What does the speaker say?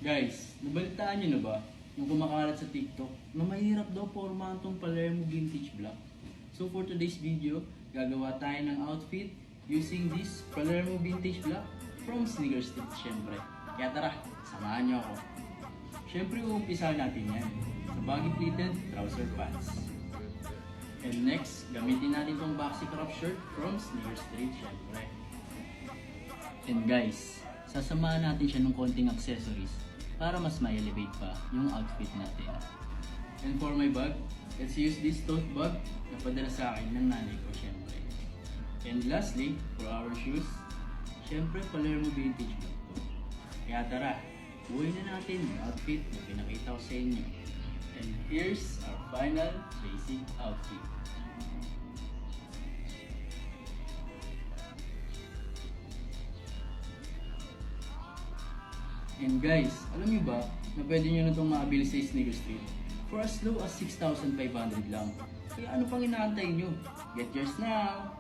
Guys, nabalitaan nyo na ba yung kumakalat sa TikTok na mahirap daw pormahan tong Palermo vintage block? So for today's video, gagawa tayo ng outfit using this Palermo vintage block from Sneaker Street syempre. Kaya tara, samahan nyo ako. Syempre uumpisahan natin yan sa baggy pleated trouser pants. And next, gamitin natin tong boxy crop shirt from Sneaker Street syempre. And guys, sasamahan natin siya ng konting accessories para mas ma-elevate pa yung outfit natin. And for my bag, let's use this tote bag na padala sa akin ng nanay ko syempre. And lastly, for our shoes, syempre Palermo vintage bag to. Kaya tara, buuin na natin yung outfit na pinakita ko sa inyo. And here's our final basic outfit. And guys, alam nyo ba na pwede nyo na itong makabili sa Sneaker Street for as low as 6,500 lang. Kaya ano pang inaantay nyo? Get yours now!